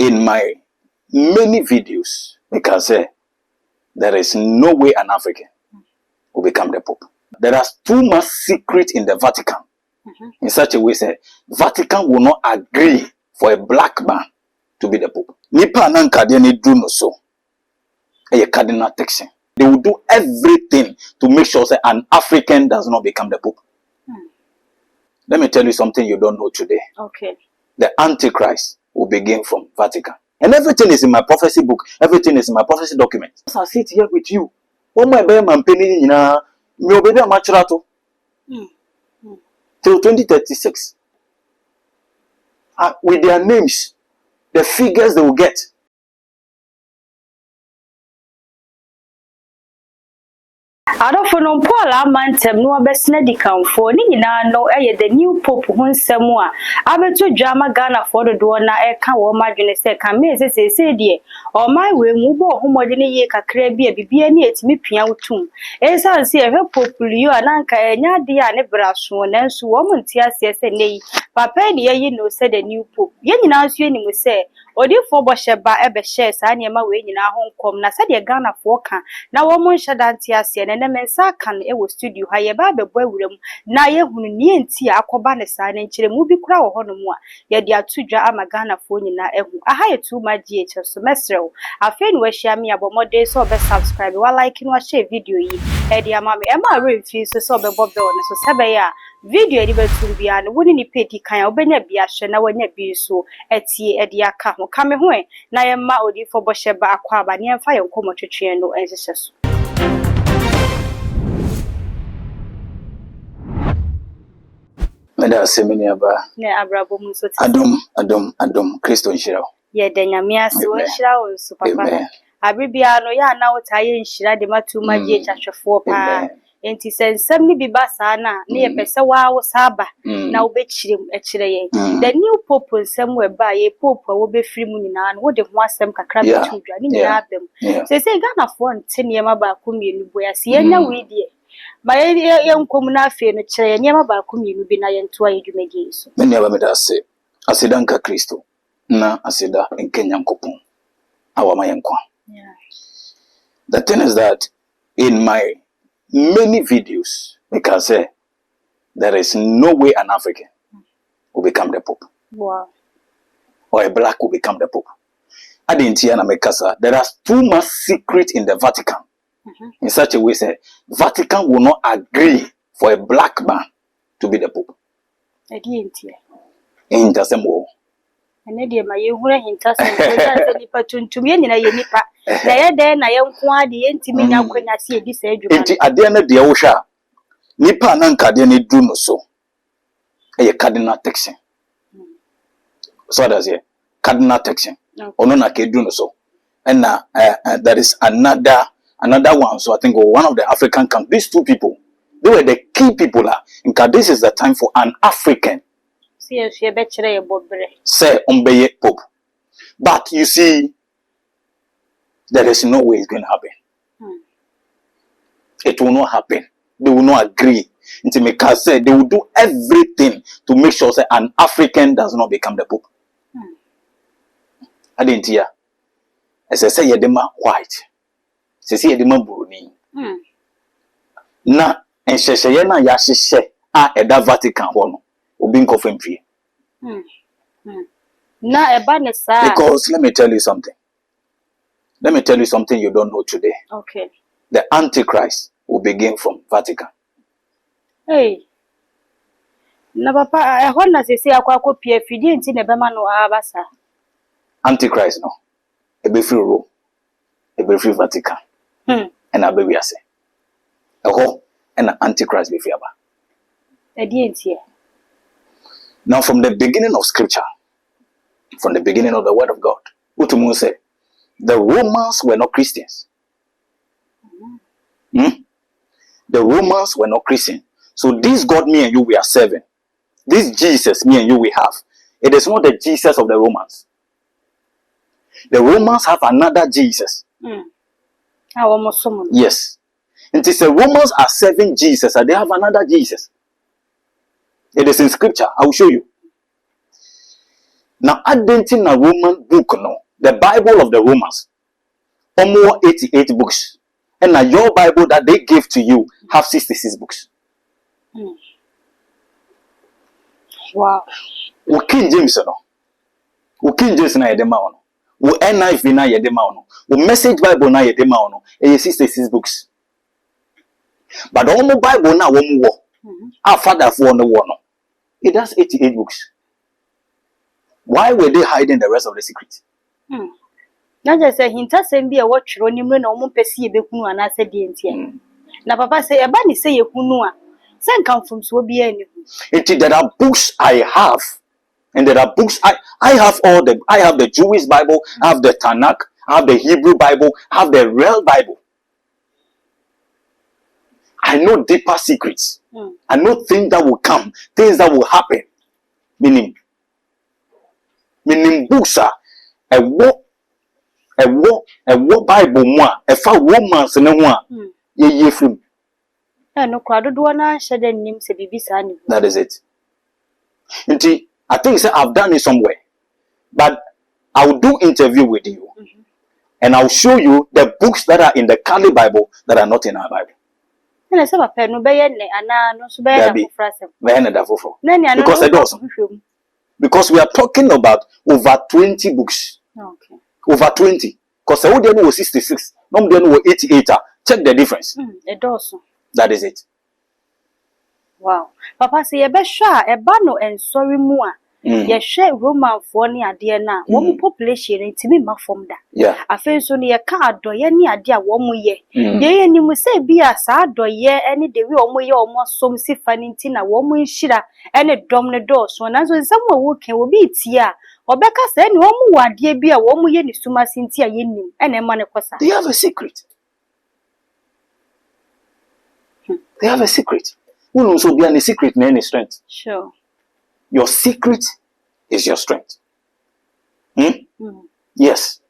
in my many videos, because there is no way an African will become the Pope. There are too much secret in the Vatican. In such a way, say Vatican will not agree for a black man to be the Pope. Nipa nankade ni do no so. A cardinal text. They will do everything to make sure that an African does not become the Pope. Let me tell you something you don't know today. Okay. The Antichrist will begin from Vatican. And everything is in my prophecy book. Everything is in my prophecy document. So I sit here with you. Oh my baby, man, penny, you know, me obey a machrato till 2036. With their names, the figures they will get. Adolfo no Paul amantem no abesna dikanfo ni nyina no the new pope ho nsɛm a abeto dwama Ghana for do na eka wo madwene se ka me se de o mai we mu bo homode ne ye kakra bi a bibia ne etimi pia wotum esan se ehwe populio ananka enya de a ne braso nanso wo monti ase se nei papa ne ye no se the new pope ye nyina nso eni mu se odifo bo hyeba ebe hye sa ne ma we nyina ho nkom na se de Ghana for ka na wo mon hyedanti ase ne mensa kan e wo studio ha ye ba bebo awuram na ye hunu nie nti akoba ne sa ne nkire mu bi kura wo hono mu a ye de atudwa ama Ghana fo nyina ehu aha ye tu ma GH so mesrew afi no ahia me abomode so be subscribe wa like no share video yi e de ama me e ma remfi so be bobe one so sebe ya video e di betum bia no woni ni pedi kan obenya bia hye na wanya bi so etie e de aka ho ka me ho na ye ma odifo bo hyeba akwa aba ne emfa ye nkomo twetwe no enhyehyɛ so. Meda semeni aba. Ne abrabo mu so Adom Kristo nhyira. Ye de nyame ase wo nhyira wo so papa. Abibia no ya na wotaye nhyira de matu magye twahwefo pa. Enti sensem ni bi ba saa na ye pese wa wo saba na wo bekyirem ekire ye. The new pope nsem we ba ye pope wo be firi mu nyina no wo de ho asem kakra betu dwa ni nyina abem. Se Ghana fo nte ne ma ba ko mienu boya se ye nya we die. Ma ye nkom na afi no kire ye nyama ba ko mienu bi na ye nto aye dwumadi so. Me ne ba me da ase. Aseda nka Kristo na aseda nkenya nkopon. Awama ye nkwa. The thing is that in my many videos, because there is no way an African will become the Pope. Wow. Or a black will become the Pope. I didn't hear Namekasa. There are too much secret in the Vatican. In such a way, say Vatican will not agree for a black man to be the Pope. I didn't hear. In the same way. And then my young hintas and nipa tuntum ye nyina ye nipa na ye de na ye nko ade ye ntimi nya kwanya se edi sa adwuma enti ade na de wo hwa nipa na nkade ne du no so e cardinal text so that's it cardinal text ono na ke du no so and there is another one. So I think one of the African countries, these two people, they were the key people. Because this is the time for an African say Ombeye Pope. But you see, there is no way it's going to happen. It will not happen. They will not agree. Intimate say they will do everything to make sure that an African does not become the Pope. I didn't hear. As I say, Yedema white. Say Yedema Bruni. Na and Sheshayana Yashishe at that Vatican one. Being coffin free. Because let me tell you something. Let me tell you something you don't know today. Okay. The Antichrist will begin from Vatican. Hey. Na papa, I want to say akwa kopie fidie nti na bema no abasa. Antichrist no. E be free Rome. E be free Vatican. And abewi ase. Eho and Antichrist be free aba. E die nti. Now from the beginning of scripture, from the beginning of the word of God, Utumu said, the Romans were not Christians. The Romans were not Christians. So this God me and you we are serving, this Jesus me and you we have, it is not the Jesus of the Romans. The Romans have another Jesus. Yes. It is the Romans are serving Jesus and they have another Jesus. It is in scripture. I will show you. Now, identing a Roman book, no, the Bible of the Romans, almost 88 books. And now your Bible that they gave to you have 66 books. Wow. O King James, no. O King James na yedema ono. O NIV na yedema ono. O Message Bible na yedema ono. 66 books. But the Omo Bible na womu wo. Our father for no one. It has 88 books. Why were they hiding the rest of the secret? Na just say hinta sembi e wotwero nimre na omo pese ye bekunu ana se de entia. Na papa say eba ni say ye kunu a. Se nkamfom so obi ani. There are books I have. And there are books I have I have the Jewish Bible, I have the Tanakh, I have the Hebrew Bible, I have the real Bible. I know deeper secrets. I know things that will come, things that will happen. Meaning books are a war Bible moi, a far romance in a one. Ye film. No crowd do na shede nim se bibisa ni. That is it. Indeed, I think I've done it somewhere. But I will do interview with you. And I'll show you the books that are in the Kali Bible that are not in our Bible. Because I don't. Because we are talking about over 20 books. Okay. Over 20. Because I would know 66. No, they know 88. Check the difference. That is it. Wow. Papa say ebe sha eba no ensori mu a ye hwe Roman fo ne ade na wo mu population ntimi ma fom da. Yeah. Afen so ne ye ka adoye ne ade a wo mu ye. Ye ni mu say bi a sa adoye ene de wi wo mu ye wo mo som sifa ni nti na wo mu nhira ene dom ne do so na so nsam wo ken wo bi tie a obeka say ne wo mu wade bi a wo mu ye ni suma sinti a ye nim ene ma ne kosa. They have a secret. They have a secret. Who knows so behind the secret and any strength? Sure. Your secret is your strength. Yes.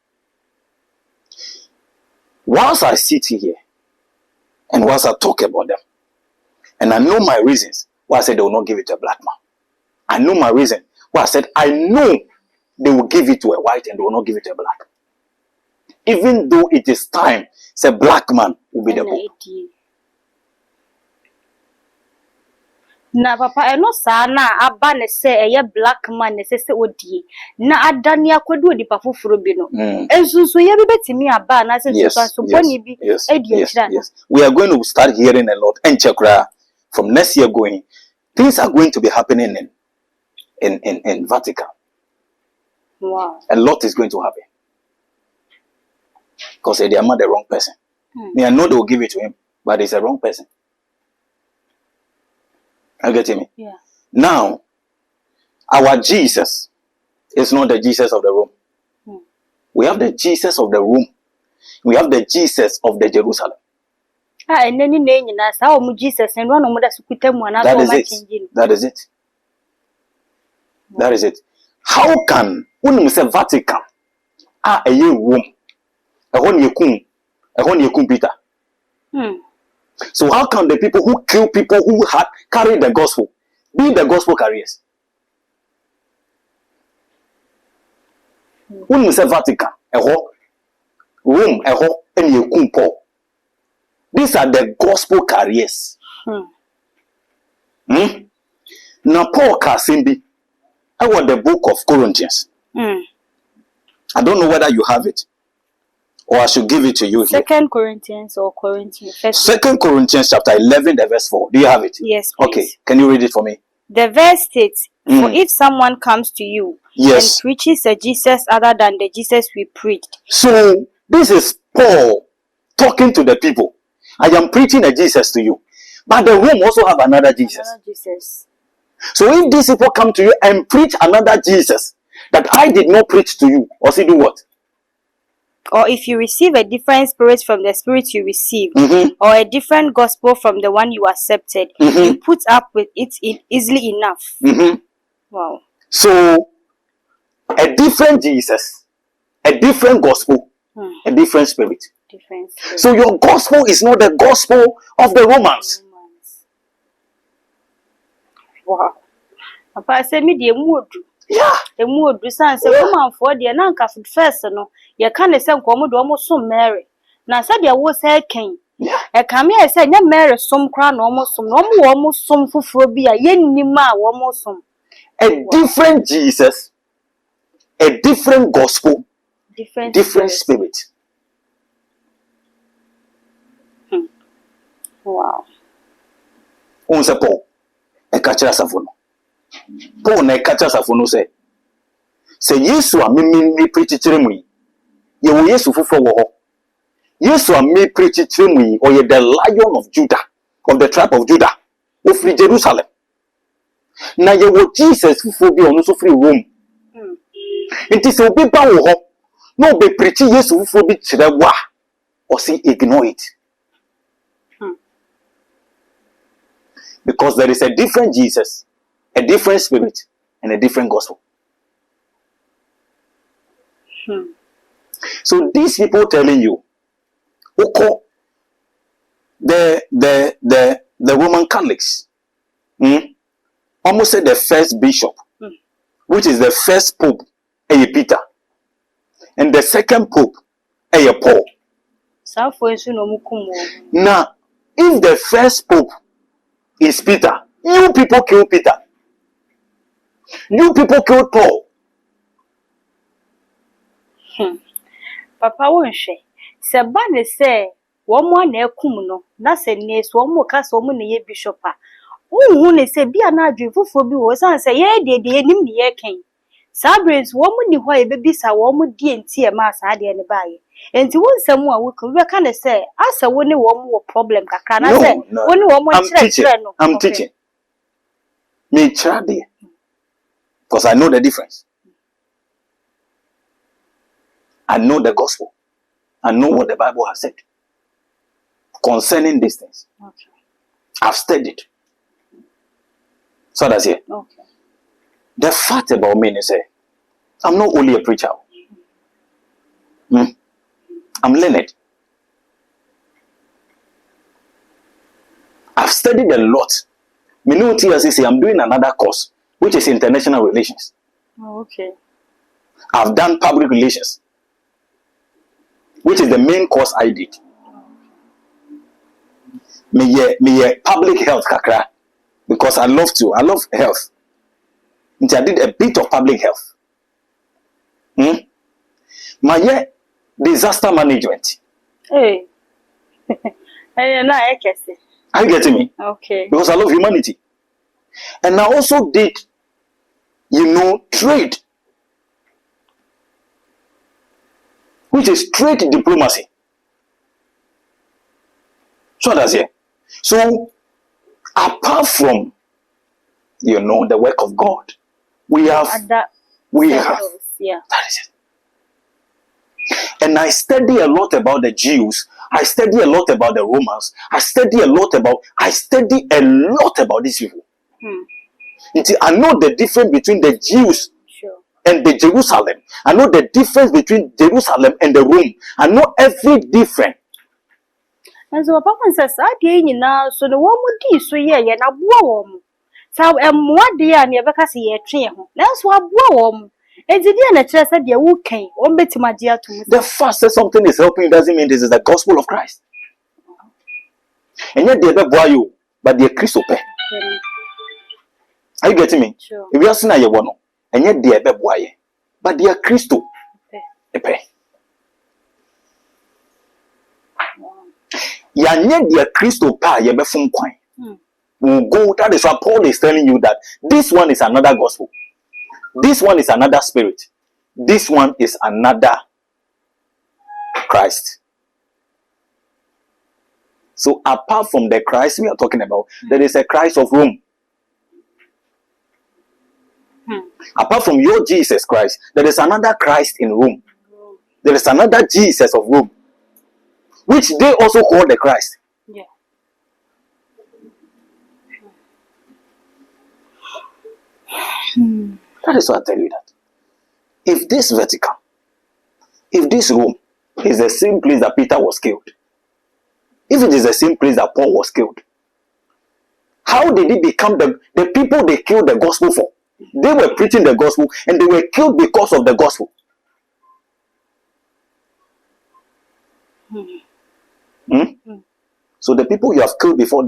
Whilst I sit here and whilst I talk about them, and I know my reasons why I said they will not give it to a black man. I know my reason why I said I know they will give it to a white and they will not give it to a black. Even though it is time, say black man will be the pope. Na papa eno sa na aba ne se eye black man ne se odie na adane akwadu odipa foforo bi no ensunsun ye bi betimi aba na se so boni bi edi akira na. We are going to start hearing a lot and chakra from next year going. Things are going to be happening in Vatican. Wow. A lot is going to happen. Because they are not the wrong person. I know they will give it to him, but it's a wrong person. Are you getting me? Yeah. Now, our Jesus is not the Jesus of the room. We have the Jesus of the room. We have the Jesus of the Jerusalem. And then in sa o Jesus and one of the sukutemu na so much changing. That is it. That is it. How can when we say Vatican a room a hon ye Peter? So how can the people who kill people who had carried the gospel be the gospel carriers? When we say Vatican, Rome, and you Paul. These are the gospel carriers. Now Paul Kasimbi, I want the book of Corinthians. I don't know whether you have it. Or I should give it to you here. 2 Corinthians or Corinthians? 2 Corinthians chapter 11, the verse 4. Do you have it? Yes, please. Okay. Can you read it for me? The verse states, for if someone comes to you and preaches a Jesus other than the Jesus we preached. So, this is Paul talking to the people. I am preaching a Jesus to you. But the Rome also have another Jesus. Another Jesus. So, if these people come to you and preach another Jesus that I did not preach to you, or say do what? Or if you receive a different spirit from the spirit you received, or a different gospel from the one you accepted, you put up with it easily enough. Wow. So, a different Jesus, a different gospel, a different spirit. So your gospel is not the gospel of the Romans. Wow. Papa said me the mood. Yeah. Emu odu san se woman for de na nka first no ye ka ne se nkomo do omo som Mary na se de wo se ken e ka me e se nya Mary som kra na omo som no omo som fufuro bi a ye nnima a omo som a different Jesus, a different gospel, different spirit. Wow. On se Paul e ka kira safo no Paul na e ka kira safo no se Yesu a me preach kire mu yi ye wo Yesu fufo wo ho Yesu a me preach kire mu yi o ye the Lion of Judah, of the tribe of Judah, of Jerusalem. Na ye wo Jesus fufo bi ono so free Rome. It is obi ba wo ho no be preach Yesu fufo bi kire wa or say ignore it. Because there is a different Jesus, a different spirit, and a different gospel. So these people telling you, okay, the Roman Catholics, almost said the first bishop, which is the first pope, Peter, and the second pope, Paul. Now, if the first pope is Peter, you people kill Peter. You people kill Paul. Papa won't say. Sabane say, one more near Kumuno, nothing near one more castle money bishop. Oh, who say, be an adju for be was answer, yea, dear, dear, nim the air king. Sabrins, woman, why babies are one more dear and tear mass had any by. And to one someone we could kind of say, as a one more problem, can I say, one more I'm teaching. Me trade. Because I know the difference. I know the gospel. I know what the Bible has said concerning these things. Okay. I've studied. So that's it. Okay. The fact about me is I'm not only a preacher. I'm learned. I've studied a lot. I'm doing another course, which is international relations. Oh, okay. I've done public relations, which is the main course I did. Me public health kakra, because I love health. And I did a bit of public health. My disaster management. Hey. I guess. Are you getting me? Okay. Because I love humanity. And I also did, trade, which is trade diplomacy. So that's it. So, apart from, the work of God, we have. That is it. And I study a lot about the Jews. I study a lot about the Romans. I study a lot about these people. I know the difference between the Jews and the Jerusalem. I know the difference between Jerusalem and the Rome. I know every difference. And so Papa says, I didn't know, so the one would do so yeah, and I warm. So what dear never can see a train. That's what warm. And the dear nature said, you okay, on bet my dear to me. The fact that something is helping doesn't mean this is the gospel of Christ. And yet they boy you, but they're Christo. Are you getting me? Sure. If you are saying you want, and yet they boy, but they are Christo. Ya nye dia Christo pa ye be fun kwan. Go, that is why Paul is telling you that this one is another gospel. This one is another spirit. This one is another Christ. So apart from the Christ we are talking about, there is a Christ of Rome. Apart from your Jesus Christ, there is another Christ in Rome. There is another Jesus of Rome, which they also call the Christ. Yeah. That is why I tell you that. If this Vatican, if this Rome is the same place that Peter was killed, if it is the same place that Paul was killed, how did it become the people they killed the gospel for? They were preaching the gospel and they were killed because of the gospel. So the people you have killed before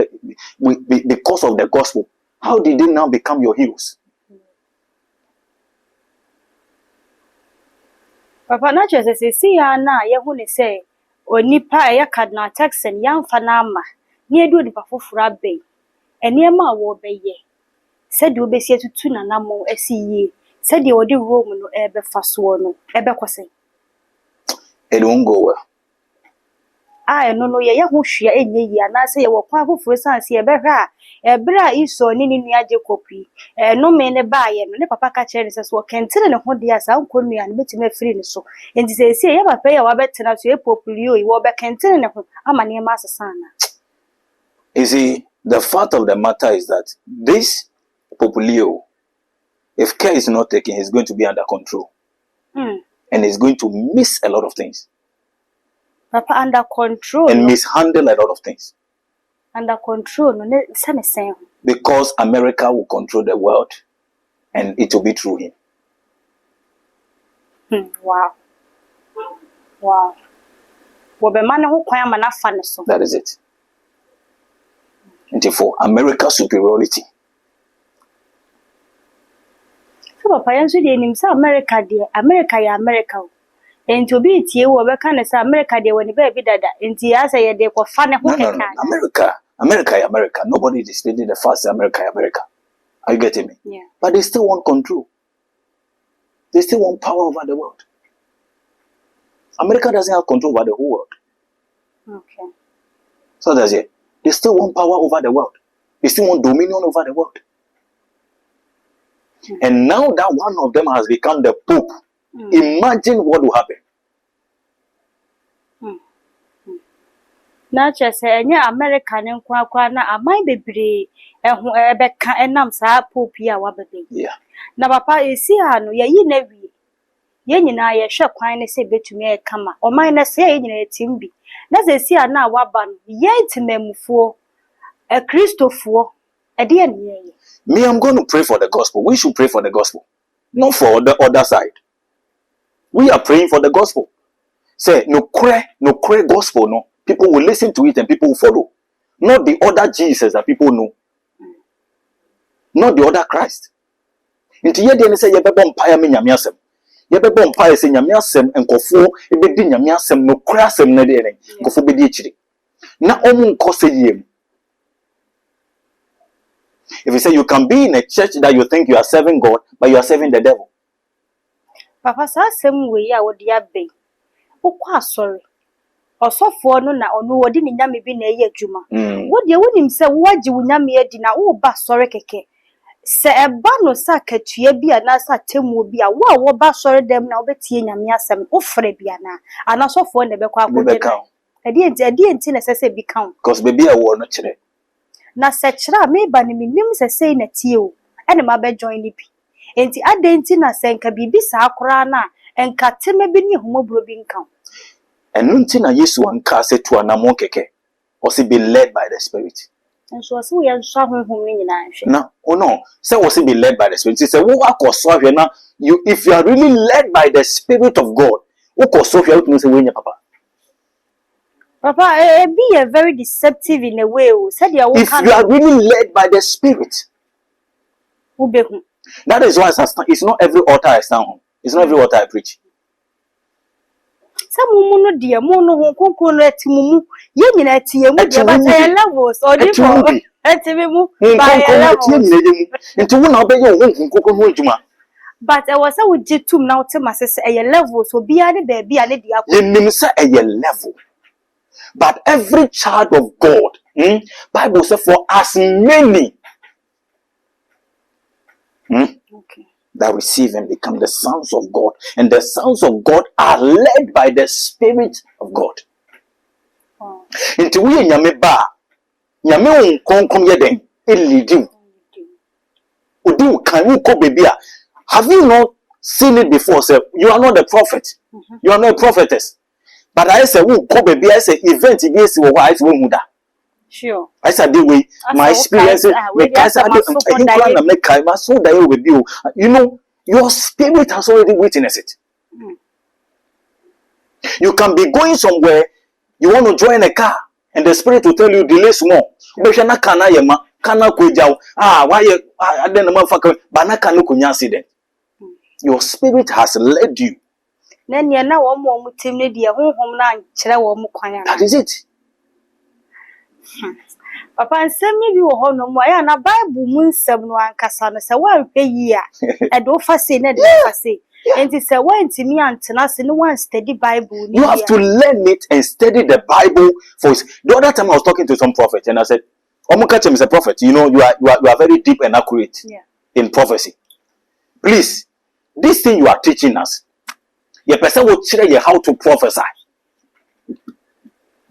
because of the gospel, how did they now become your heroes? Papa na chese se si ya na ye hu ne se onipa ya cardinal Texan ya mfa na ama ne edu onipa foforo abai enema wo beye se de obesi etutu na namo asiye se de odi Rome no ebe faso no ebe kwose It won't go well. No ye hu hwea enye yi ana se ye wo kwa foforo sanse ye behwa ebra iso ni ni nua Jacobi no me ne baaye no ne papa ka kire ne se so kentene ne ho de asa nkonnua ne betime afiri ne so enti se se ye papa ye wa betena so e populio yi wo be kentene ne ho ama ne ma asesana. You see, the fact of the matter is that this populio, if care is not taken, he's going to be under control. And he's going to miss a lot of things. Papa under control. And mishandle a lot of things. Under control, no, same. Because America will control the world and it will be through him. Wow. Wow. That is it. And for America's superiority. So, Papa, you say America, dear, America, ya America. And to be it, you were kind of America, they when the baby dada. And the answer, they were funny. America. Nobody is disputing the first America. Are you getting me? Yeah. But they still want control. They still want power over the world. America doesn't have control over the whole world. Okay. So that's it. They still want power over the world. They still want dominion over the world. And now that one of them has become the Pope, imagine what will happen. Na just say American nkwa na amai bebre ehu ebeka enam saa Pope ya wabebe. Yeah. Na papa esi ha no ye na wi. Ye nyina ye hwe kwan ne se betumi e kama. Oman na se ye nyina etimbi. Na se esi ha na waba no ye timamufuo e Christofuo e de ye. Me, I'm going to pray for the gospel. We should pray for the gospel. Not for the other side. We are praying for the gospel. Say, no cry gospel, no. People will listen to it and people will follow. Not the other Jesus that people know. Not the other Christ. Into ye dey say ye be empire me nyame asem. Ye be empire say nyame asem enkofo e be di nyame asem no kura asem na dey enkofo be di ekiri. Na omu nkose yiem. If you say you can be in a church that you think you are serving God, but you are serving the devil. Papa sa asem we ya wodi abai. Okwa sorry. Osofo no na onu wodi ni nyame bi na eye adwuma. Wodi wonim se woagi wunyame adi na wo ba sori keke. Se eba no sa katua bi ana sa temu bi a wo ba sori dem na obetie nyame asem ofre bi ana anasofo na be kwa akode na. Edi enti na sese bi count. Because baby a wo no kire. Na se kire me ba ni minim sese na tie o. Ene ma be join ni bi. Enti adenti na se nka bibi sa akora na enka teme bi ni homobro bi nka. And nothing na Yesu anka say to anamon keke or say be led by the Spirit. And so we are so home ni na hwe. No, oh no. Say was be led by the Spirit. Say wo akoso ahwe na you if you are really led by the Spirit of God, wo koso ahwe what say we nya papa. Papa, be very deceptive in a way. Said you if you are really led by the Spirit, that is why it's not every altar I stand on. It's not every altar I preach. Some woman dear mono who conclude timumu yen at timu but levels or different into one obey your but I was a would get to now to my sister a level so be any baby and a level. But every child of God, Bible says for as many that receive and become the sons of God. And the sons of God are led by the Spirit of God. Into we nyame ba nyame konkom yeden e lead you. Odu kan you ko baby. Have you not seen it before? Say you are not a prophet. You are not a prophetess. But I say, who ko baby? I say event against your wife, woman. Sure. I said the way my experiences, you know, your spirit has already witnessed it. You can be going somewhere, you want to join a car, and the spirit will tell you delay small. Why I don't know, accident. Your spirit has led you. That is it. Papa, send me you home no more. Na Bible moon 7 1 Cassana, so 1 pay year. I don't say, not say. And it's a way to me and Tanas no one steady Bible. You have to learn it and study the Bible for it. The other time I was talking to some prophet and I said, Omukachem is a prophet. You know, you are very deep and accurate in prophecy. Please, this thing you are teaching us, your person will tell you how to prophesy.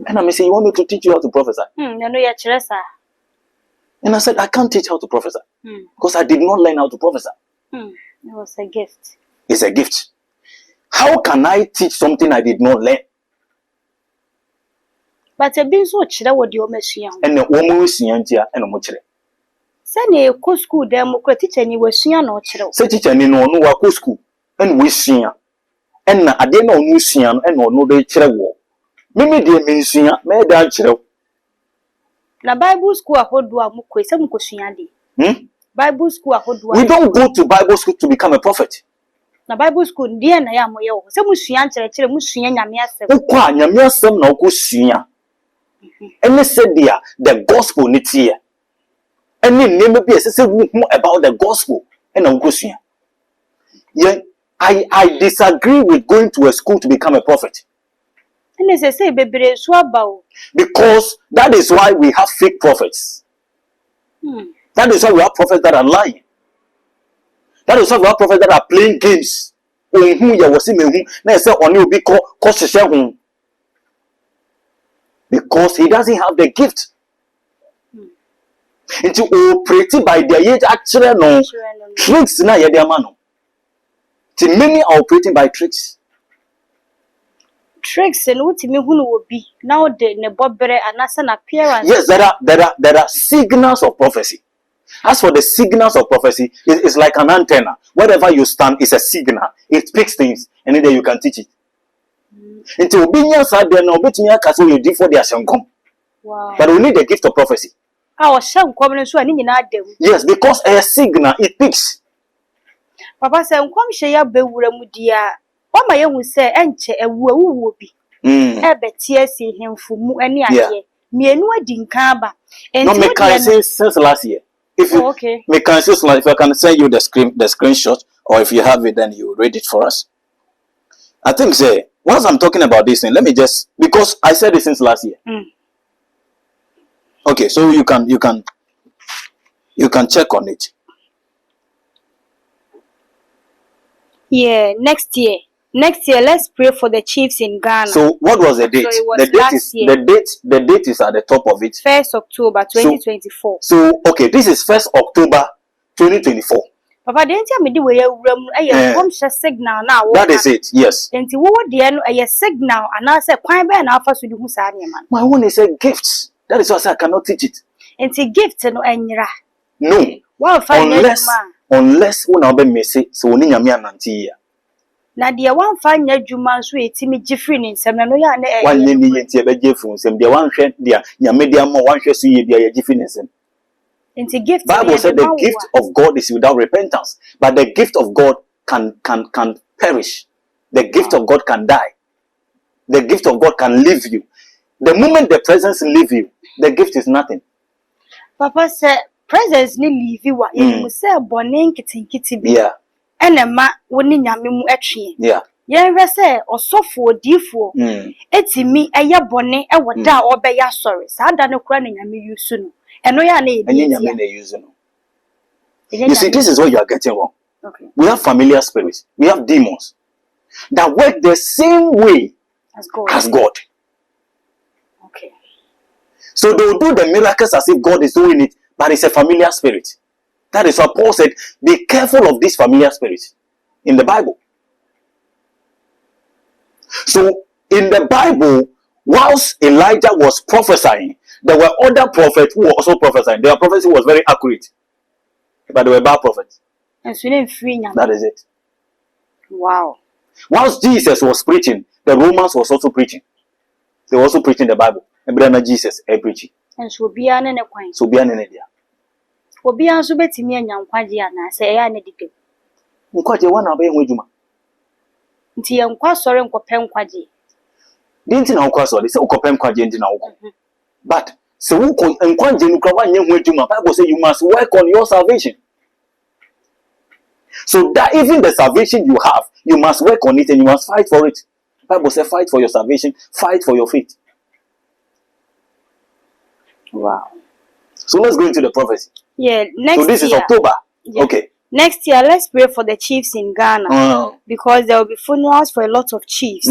And I'm saying, you want me to teach you how to prophesy? And I said, I can't teach how to prophesy. Because I did not learn how to prophesy. It was a gift. It's a gift. How can I teach something I did not learn? But a bit so chida what you machine. And the woman was Siantia and a muchere. Send a co school democratic and you were Sian or chill. Say teacher ni no wako school and we Sian. And I didn't know new Sian and no de chire. Mimi dear means Sian, made that chire. Na Bible school a hold do a mukwe, some cushiandi. Bible school a hold do. We don't go to Bible school to become a prophet. Na Bible school, dear Nayamoyo, some Mushian, Mushian, Yamias. Ukwa, Yamiasam no Kusia. And they said, dear, the gospel needs here. And then never be about the gospel and Unkusia. Yeah, I disagree with going to a school to become a prophet. And as I say, baby, swabao. Because that is why we have fake prophets. That is why we have prophets that are lying. That is why we have prophets that are playing games. Because he doesn't have the gift. Into operating by their age actually no tricks na ye their man. Many are operating by tricks. Tricks and what me who will be now the nebobere and as an appearance. Yes, there are signals of prophecy. As for the signals of prophecy, it's like an antenna. Wherever you stand is a signal. It picks things, and then you can teach it. Until obedience are there now, but me a castle you did for their come. Wow. But we need the gift of prophecy. Yes, because a signal it picks. Papa said, "Come share be wuramudia." What my young say, "Enche a woo be." Tears in him for mu any idea. Me no dinkaba. And no, me can say since last year. If you me can say if I can send you the screenshot, or if you have it, then you read it for us. I think say once I'm talking about this thing, let me just because I said it since last year. Okay, so you can check on it. Yeah, next year, let's pray for the chiefs in Ghana. So what was the date? So it was the date is year. the date is at the top of it. 1st October 2024. So okay, this is 1st October 2024. Papa, didn't tell me the way signal now. That is it, yes. And to what the end a signal and I said, "Quite by now for Sudu man." My one is a gift. That is why I say I cannot teach it. And to gift no enra. No. Well, unless one be messy, so oni nyame ananti ya. Na dia wan fa nya dwuma so etimi gifri ni nsem na no ya na wan ne ni yenti e be gifri nsem dia wan hwe dia nyame dia mo wan hwe so ye dia ya gifri nsem. Into gift Bible said the gift of God is without repentance, but the gift of God can perish. The gift of God can die. The gift of God can leave you. The moment the presence leave you, the gift is nothing. Papa said presence ni leave you wa you say born kiti bi. Yeah. Enema woni nyame mu atwe. Yeah. Yen hwe say osofo odifo etimi eye bone e woda obeya sorry. Sa da ne kura ne nyame yusu no. Eno ya na use no. You see, this is what you are getting wrong. Okay. We have familiar spirits. We have demons that work the same way as God. Okay. So they will do the miracles as if God is doing it, but it's a familiar spirit. That is what Paul said, be careful of this familiar spirit in the Bible. So in the Bible, whilst Elijah was prophesying, there were other prophets who were also prophesying. Their prophecy was very accurate, but they were bad prophets. That is it. Wow. Whilst Jesus was preaching, the Romans was also preaching. They were also preaching the Bible. And then Jesus preaching. And so be an equine. So be an idea. Will be also betting me and young Quadiana, say I need it. Quite one of them. Tia and Quasor and Copem Quadi. Didn't know Quasor, it's all Copem Quadi. But so who can and Quadi Bible say you must work on your salvation. So that even the salvation you have, you must work on it and you must fight for it. The Bible says fight for your salvation, fight for your faith. Wow. So let's go into the prophecy. Yeah, next so this year, is October. Yeah. Okay. Next year, let's pray for the chiefs in Ghana because there will be funerals for a lot of chiefs,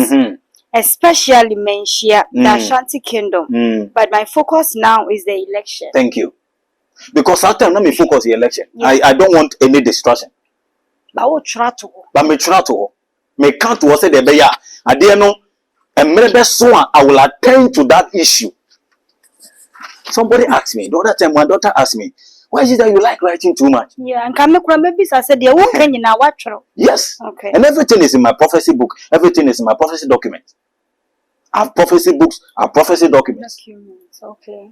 especially Menshia, the Ashanti Kingdom. But my focus now is the election. Thank you. Because at time, let me focus on the election. Yes. I don't want any distraction. But what try to? But me try to. Me can't was say the beya. I dare know. And maybe so I will attend to that issue. Somebody asked me the other time. My daughter asked me, "Why is it that you like writing too much?" Yeah, and can maybe I said, "You won't can you now watch?" Yes. Okay. And everything is in my prophecy book. Everything is in my prophecy document. I have prophecy books. I have prophecy documents. Okay.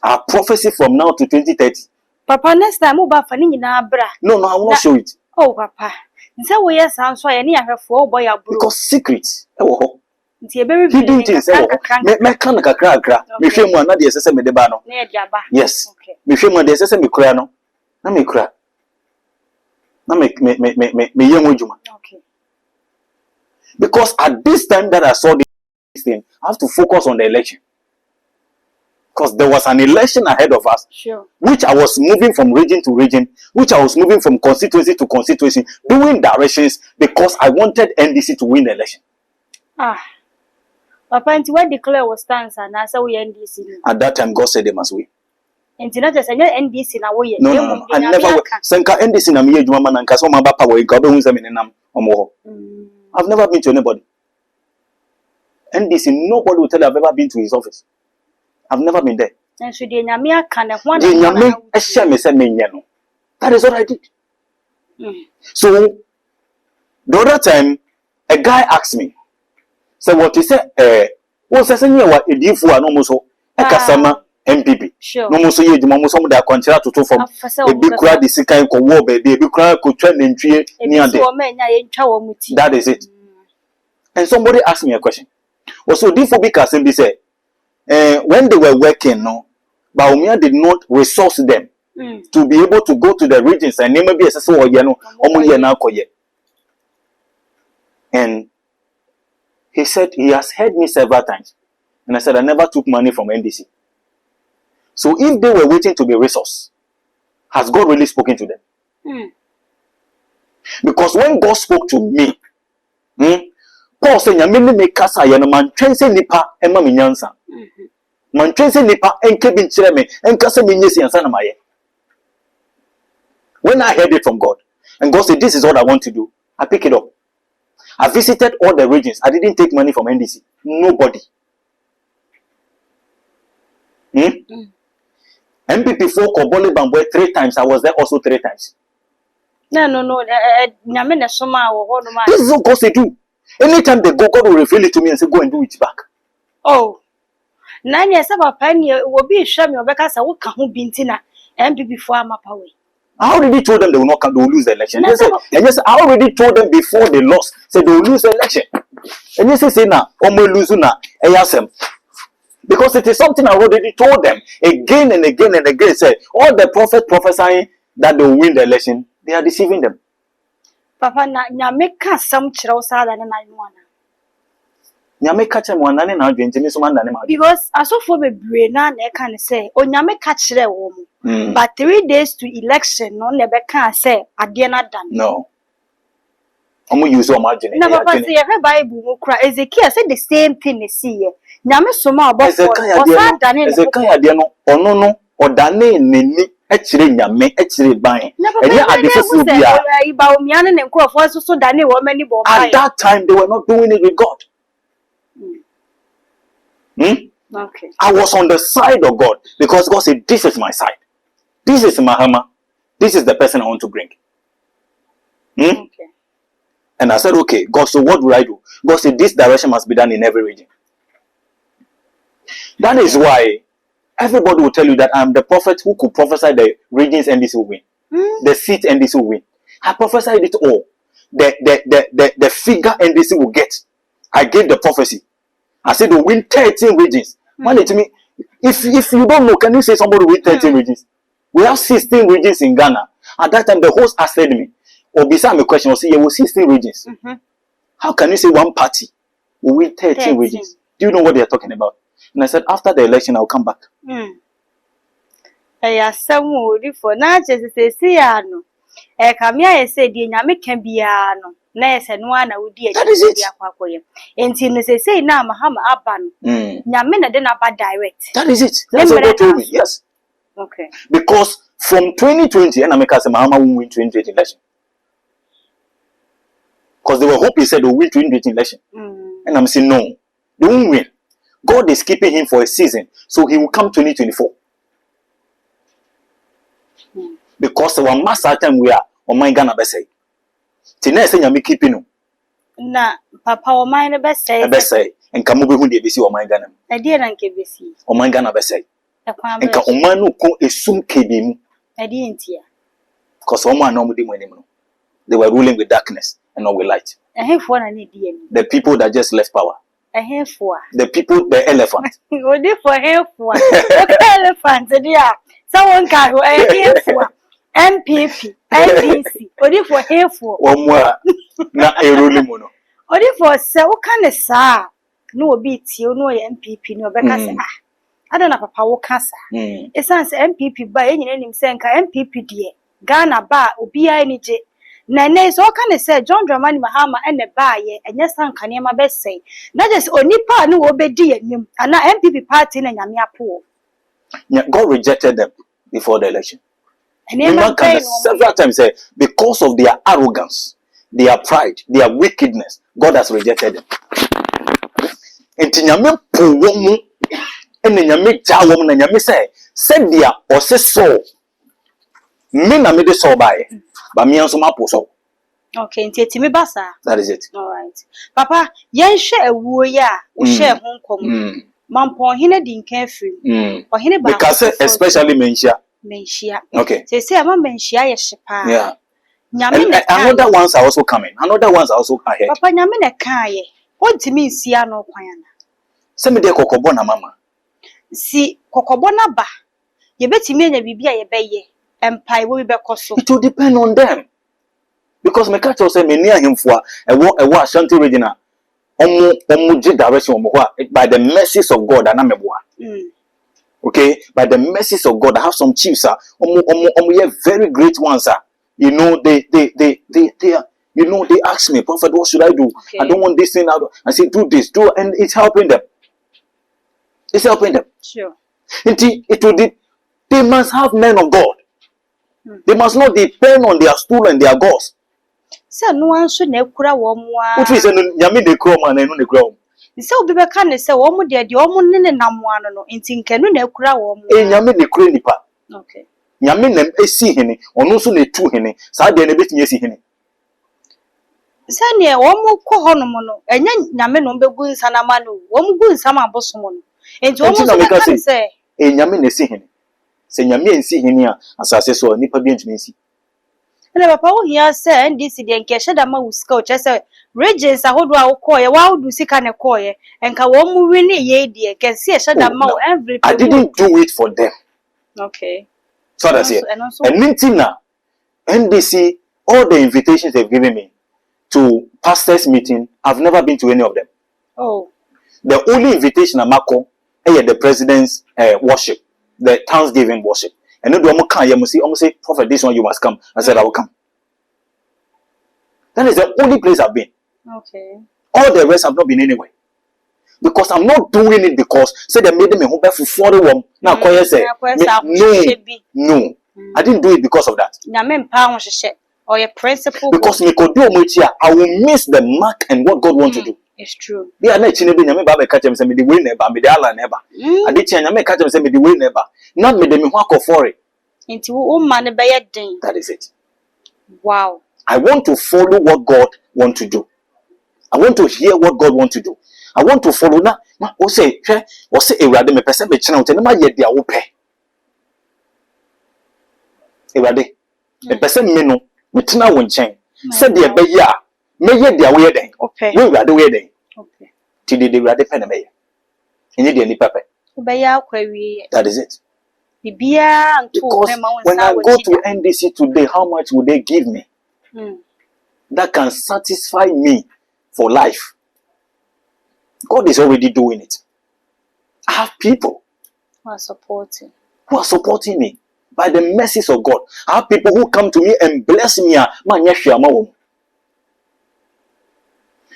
I have prophecy from now to 2030. Papa, next time we buy funny na bra. No, I will not show it. Oh, Papa. So we yes, I'm sorry. I have 4 boy because secrets. Hidden things. Me can kakra. Me shame one na dey say me dey ba no. Yes. Okay. Me shame one dey say me kura no. Na me kura. Na me yem ejuma. Okay. Because at this time that I saw this thing, I have to focus on the election. Because there was an election ahead of us, which I was moving from region to region, which I was moving from constituency to constituency, doing directions because I wanted NDC to win the election. Papa, and when declare was stance and I said we NDC. At that time, God said they must win. And not just NDC now. No, I never. Senka NDC na miye juma man nka so ma ba power nka obe hunza menenam omo. I've never been to anybody. NDC, nobody will tell you I've ever been to his office. I've never been there. And so the Nyamia can one. That is what I did. So the other time, a guy asked me, so what you say, what's the same what a difu and almost a Kasama MPP? No more so you do some of the contract to from a big crowd, the Sika war, baby, a big crowd could trend in tree near the. That is it. And somebody asked me a question. Also, difu because MB said, when they were working, no, Baumia did not resource them to be able to go to the regions and maybe assess or and he said he has heard me several times, and I said I never took money from NDC. So if they were waiting to be resourced, has God really spoken to them? Because when God spoke to me, Paul said, "Yamini me kasa yana man trense nipa ema minyansa." Man trense nipa enke bin chireme enkasa minyesi yansa na maye. When I heard it from God, and God said, "This is what I want to do," I pick it up. I visited all the regions. I didn't take money from NDC. Nobody. MPP 4 Kobole Bambwe 3 times. I was there also 3 times. No. This is what God said do. Anytime they go, God will reveal it to me and say, "Go and do it back." Oh. Nanya saba pani will be shame or because I will come bintina MPP 4 Amapawe. I already told them they will not come, they will lose the election. And yes, I already told them before they lost, said they will lose the election. And yes, say now, lose na, because it is something I already told them again and again and again. Say all the prophets prophesying that they will win the election, they are deceiving them. Papa, na make some chirosa than because I saw for the brain and I can say, "Oh, Yame catch the woman." But 3 days to election, no never can say, "I dare not done." No. I'm going to use your margin. No, Papa, say every Bible will cry. Ezekiel said the same thing they see. Yame so much about Ezekiel, no, or Dane, Nini, actually, Yame, actually buying. At that time, they were not doing it with God. Okay. I was on the side of God because God said, this is my side. This is my hammer. This is the person I want to bring. Okay. And I said, okay, God, so what do I do? God said, this direction must be done in every region. That is why everybody will tell you that I'm the prophet who could prophesy the regions and this will win. The seat and this will win. I prophesied it all. The figure and this will get. I gave the prophecy. I said they'll win 13 regions. One to me, if you don't know, can you say somebody will win 13 regions? We have 16 regions in Ghana. At that time, the host asked me, or beside me question, I say, yeah, we 16 regions. How can you say one party will win 13 regions? Do you know what they are talking about? And I said, after the election, I'll come back. For now, just say, Kamia said, Yami can be ano. Ness and one I would dear. That is it. And say, now, Mahama Aban. Yamina then about direct. That is it. That's what God told me. Yes. Okay. Because from 2020, and America said, Mahama won't win 2020 election. Because they were hoping he said they'll win 2020 election. And I'm saying, no, they won't win. God is keeping him for a season, so he will come 2024. Because our master time we are on my Ghana best say. Tina say you keeping him. Na papa o mine best say. Best say. And come over here besi o my Ghana. I did and kebesi. O my Ghana best say. And ka o man no ko esum kebi mu. I didn't hear. Because o man no mo di mo anim no. They were ruling with darkness and not with light. The people that just left power. The people, the elephant. Elephant, dear. Someone can go MPP, NDC. Only for hair for one more. Not a ruling mono. Only for so kind of sa. No beats you, no MPP, no because I don't have a power cancer. It sounds MPP by any name saying MPP dear. Ghana bar, Ubia energy. Nene so can say John Dramani Mahama and the buyer and yes, can you my best say. That is only part no obedi and now MPP party and Yamia pool. God rejected them before the election. And several times say because of their arrogance, their pride, their wickedness, God has rejected them. And Tinyame po womu and Nyame ja woman and Nyame say, send their or say so. Me na me de so by. But me also my so. Okay, into me basa. That is it. All right. Papa, yen share a woo ya, or share Hong Kong. Mampon hina din carefree. Or hina because especially mentia. Okay. Say I'm mentia yeshipa. Yeah. And another ones are also coming. Another ones are also ahead. Papa nyamina kaye. What do you mean see no kwana? Send me the kokobona mama. See kokobona ba. Ye beti me na bibia ye beye. Empire will be cost. It will depend on them. Because my catcher say me near him for a war shanty regional. Direction by the mercies of God and okay, by the mercies of God, I have some chiefs, very great ones, you know, they are, you know, they ask me, Prophet, what should I do? Okay. I don't want this thing out. I say, do this, do, and it's helping them. It's helping them. Sure. They must have men of God. They must not depend on their stool and their gods. So no one should never cry one more. Which is Yami the crow man and no the crow. So be can say one more dear, the woman in Namuano, in Tinkanu never cry one more. Yami the crane nipa. Okay. Yamin them a see henny, or no soon a two henny, side the bit yes henny. Sanya one more cohonomono, and then Yamin on the good Sanamanu, one good Sama Bosomon. And to almost say, a Yamin a see henny. Say Yamin see henny as I say so, Nipa beans me see. And Papa here said, this is the encashed among scotch. I said, Regents, I hold our coy, wow, do see kind of coy, and can one moving ye, dear, can see a shadow more every. I didn't do it for them. Okay. So that's it. And Mintina, NDC, all the invitations they've given me to pastors' meeting, I've never been to any of them. Oh. The only invitation I'm at the president's worship, the Thanksgiving worship. And then you say, Prophet, this one you must come. I said, I will come. That is the only place I've been. Okay. All the rest have not been anywhere. Because I'm not doing it because say they made me home for 41. Now say no. I didn't do it because of that. Or your principle. Because I will miss the mark and what God wants to do. It's true. They are not chine be nyame ba be catch them say me the way neighbor, me the ala neighbor. Ade chi nyame catch them say me the way neighbor. Not me the me ho akofore. Nti wo man be ye den. That is it. Wow. I want to follow what God want to do. I want to hear what God want to do. I want to follow na o say ewrade me pese me china o na ma ye dia wo pe. Ewrade me pese me no me tena wo nchen. Say de be ye a me ye dia wo ye den. Okay. We ewrade wo ye den. Okay. Ti de ewrade pe na me ye. Enye de ni pepe. Be ya akwa wi. That is it. Because when I go to NDC today, how much would they give me? That can satisfy me for life. God is already doing it. I have people who are supporting me by the mercies of God. I have people who come to me and bless me.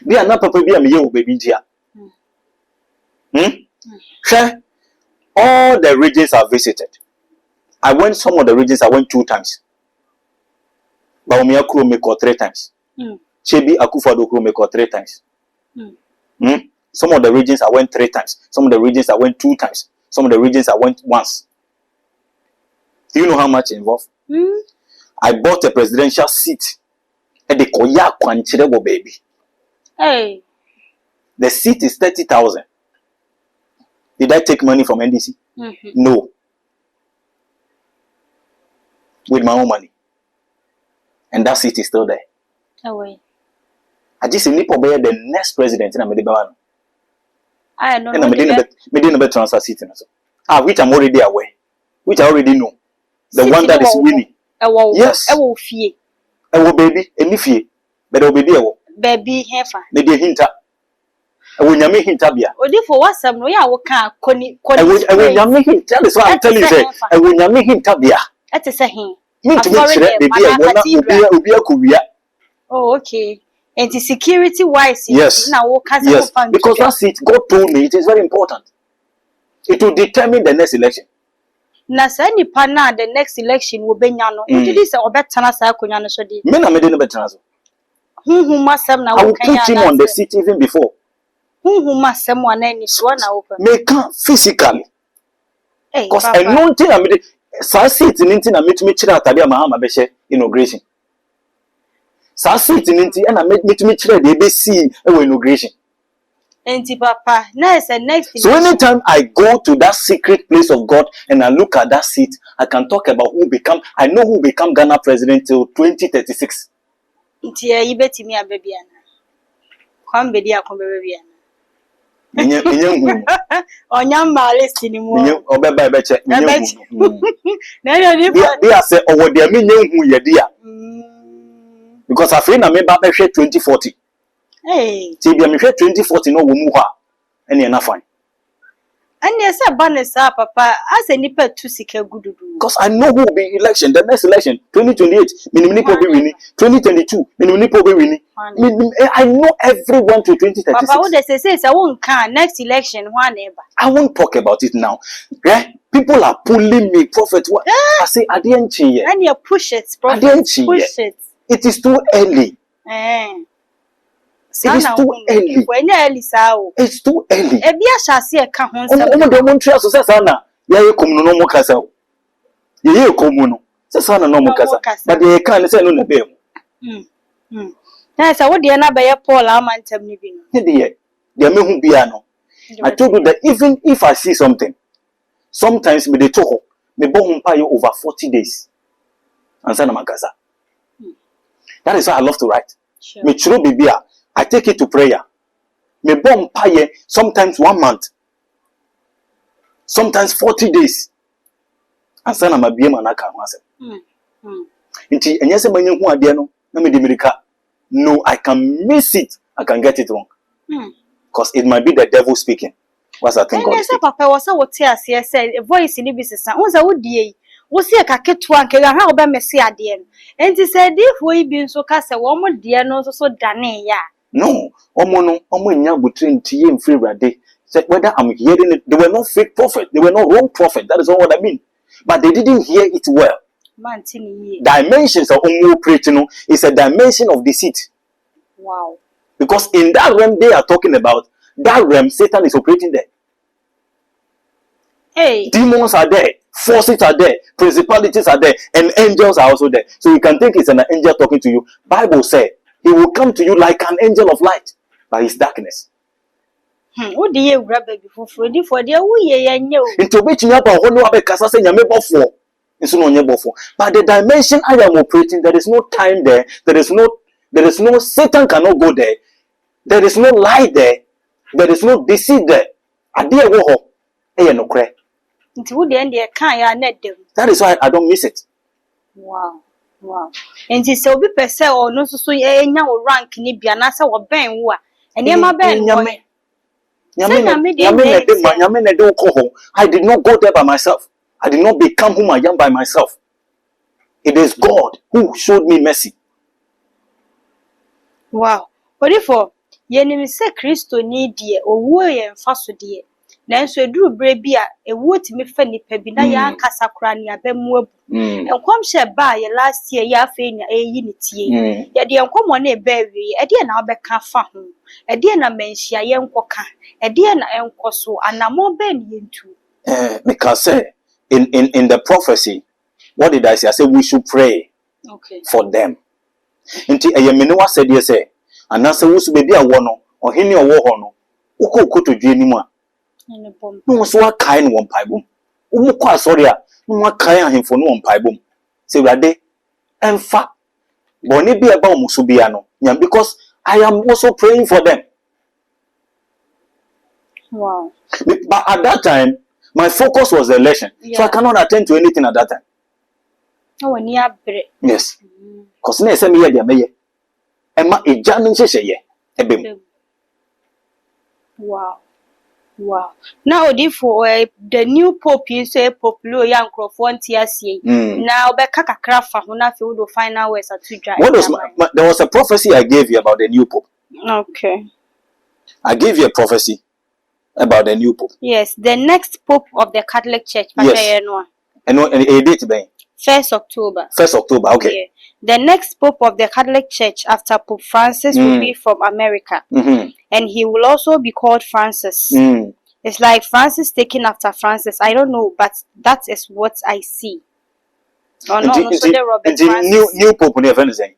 They are not prepared to be baby. All the regions I visited. I went some of the regions. I went 2 times. Baumia Kromeko 3 times. Chebi Akufado Kromeko 3 times. Some of the regions I went 3 times. Some of the regions I went 2 times. Some of the regions I went once. Do you know how much involved? I bought a presidential seat at the Koya Kwanchirebo baby. Hey. The seat is 30,000. Did I take money from NDC? No. With my own money. And that seat is still there. Away. I just need to be the next president in America. I know. And I'm going to transfer seat. Which I'm already aware. Which I already know. The one that is winning. Yes. I will fear. I will baby. And fear. But I will be there. Baby, heifer. Maybe hinter. I will yami hintabia. Odi for what some no ya wo kan koni. I will yami hint. That is what I'm telling you. I will yami hintabia. That is a hint. Oh, okay. And the security wise, yes. Yes. Because that's it. God told me it is very important. It will determine the next election. Na say nipa na the next election will be nyano. Udi say obetana sa akonya no so di. Me na me de no betana so. Masem na I will put him on the seat even before. Masem wa na ni so na open. Me can physically. Because I know thing I made sa seat ninti na metumi kire atade amahama be hye inauguration. Sa seat ninti na metumi kire de be see e inauguration. Enti papa, next so anytime I go to that secret place of God and I look at that seat, I can talk about I know who become Ghana president till 2036. Enti e betimi ababia na. Kwambe dia kwambe bia na. Enye Onyamba list ni mu. Enye obeba e beche. Na yo ni they are say owo de menye hu ye dia. Because I feel na me ba be hwe 2040. Hey. See, be me 2040 no wo mu ha. Ene na fine. And yes, banesa papa as a nipa to sika gududu. Because I know who will be election, the next election, 2028, minimum be winning, 2022, minimum be winning. I know everyone to 2036. Papa, what they say I won't can next election whenever. I won't talk about it now. Yeah? People are pulling me, prophet. What? I say I didn't change. And you push it, prophet. Push it. It is too early. It is too early. It's too early. Yeah, come no more casa. Yeah, come no. Sasana no more casa. But they can't say no name. Yes, I would be another Paul Amantam living. Dear, there may who be ano. I told you that even if I see something, sometimes me they talk, me bon pay over 40 days. And sana magasa. That is why I love to write. Me chiro bibia. I take it to prayer. Me bon pay sometimes 1 month. Sometimes 40 days. And sana mabie manaka wase. Inti enyese manye hu ade no na me demirika. No, I can miss it. I can get it wrong. Because it might be the devil speaking. What's that thing called? Papa was what say voice in the business. Once I would ye. Was here a cat one can how about Messi at the end. And he said, if we been so cast a woman, dear, no so done, ya. No, Omono, Omonya between tea and free rade. Said whether I'm hearing it, they were not fake prophet, they were not wrong prophet. That is all what I mean. But they didn't hear it well. Dimensions of Omo preaching is a dimension of deceit. Wow. Because in that realm they are talking about, that realm, Satan is operating there. Hey. Demons are there, forces are there, principalities are there, and angels are also there. So you can think it's an angel talking to you. Bible says he will come to you like an angel of light by his darkness. What do you grab before for the way I know? Into which you have a whole other casa saying for. But the dimension I am operating, there is no time there. There is no Satan cannot go there. There is no lie there. There is no deceit there. Adia wo ho. Eye no kre. That is why I don't miss it. Wow. Wow. And so be per se or no so enya wo rank ni bia na se wo ben wo a. Ene ma ben wo. I did not go there by myself. I did not become whom I am by myself. It is God who showed me mercy. Wow. What if for yenim se Kristo ni die owo ye mfa so die. Nanso eduru bre bi a ewo timi fa nipa bi na ya kasa kra ne abamu abu. Enkom hye ba ye last year ya fa nya eyi ne tie. Ye de enkom na eba wi e de na obeka fa ho. E de na manhia ye nkoka. E de na enkoso anamo ben yentu. Because in the prophecy, what did I say? I said we should pray for them. Nti eyemene wa said ye say anase wo su bebi awo no ohene owo ho no uko to dwe nimu a no so akai no won paibom wo ko asori a no akai ahemfo no won paibom say urade emfa boni bi eba omuso bia no nyam, because I am also praying for them. Wow. But at that time my focus was the election, so I cannot attend to anything at that time. Oh, near yes. Because na ese me ye dia meye ema eja no nhehye ye ebem. Wow. Wow. Now the new pope you say pope lo ya nkrofo ntiasie. Now obeka kakra fa ho na fe wo do final words atu dwa. There was a prophecy I gave you about the new pope. Okay. I gave you a prophecy about the new pope. Yes, the next pope of the Catholic Church. Yes. And a date ben 1st October. 1st October, okay. Yeah. The next pope of the Catholic Church after Pope Francis will be from America. And he will also be called Francis. It's like Francis taking after Francis. I don't know, but that is what I see. Oh, no, so the Robert Francis. New pope,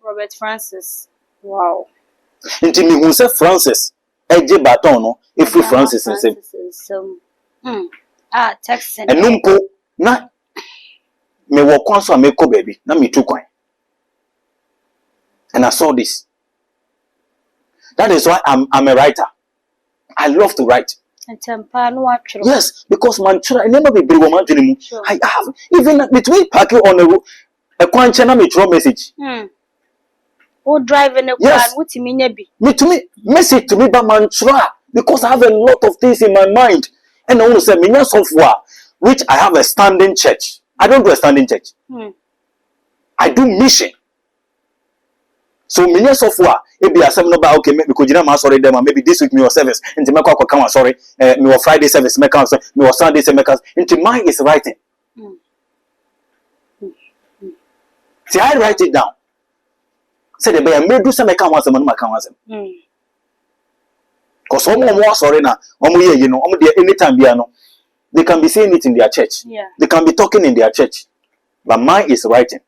Robert Francis. Wow. Until me who say Francis, eje baton no, if Francis and say. Texan. And numpo na me wo kwan so me ko baby na me tu kwan. And I saw this. That is why I'm a writer. I love to write. Yes, because man I never be big woman to I have even between parking on a kwan channel me draw message. Or driving a car, what you mean be? Me to me message to me by man because I have a lot of things in my mind. And I want to say me software which I have a standing church. I don't do a standing church. I do mission. So many software, it be a seven about okay, because you know, sorry, them maybe this week me or service, into my come sorry, me or Friday service, me or Sunday service, into mine is writing. See, I write it down. Say the bear may do some account once a month, because some more sorry now, you know, anytime they can be saying it in their church. They can be talking in their church, but mine is writing.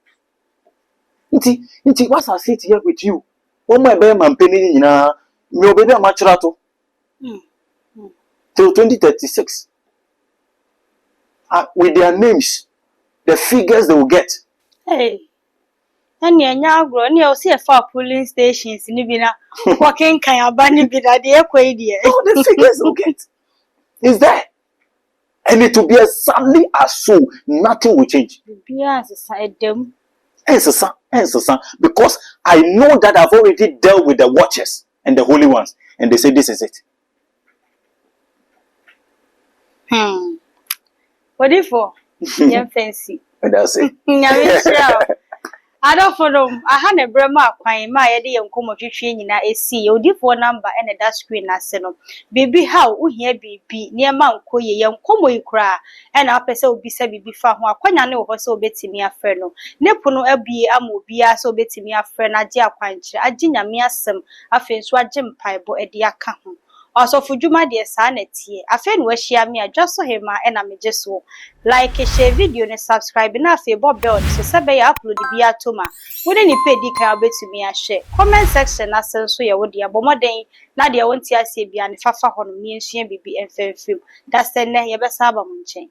Inti once I sit here with you, all my bear man penny na me obedi amachrato till 2036. With their names, the figures they will get. Hey, and ya grow near see a far polling stations in Ibina. Walking can abandon be that the equadia. Oh, the figures they will get is there. And it will be exactly as so, nothing will change. Them. Because I know that I've already dealt with the watchers and the holy ones, and they say this is it. What if for? Yeah, fancy. That's it. Adolfo aha na brema akwan ma ye de yenkomo twetwe nyina esi odifo number ene da screen ase no bibi how uhia bibi niema nkoye yenkomo ikura ena apese obisa bibi fa ho akwanya ne wo se obetimi afre no ne pono abie ama obi a se obetimi afre na age akwankyere age nyame asem afenso age mpaibo ede aka ho Osofu dwuma de sa na tie afa no ahia me adwaso hema ena mejeso like share video ne subscribe na afa bo bell so sebe ya upload bi atoma wode ni pedi kan obetumi a share comment section na senso ye wode abomoden na de wonti ase bia ne fafa hono me nsua bibi emfemfem da senne ye besa aba mo nchen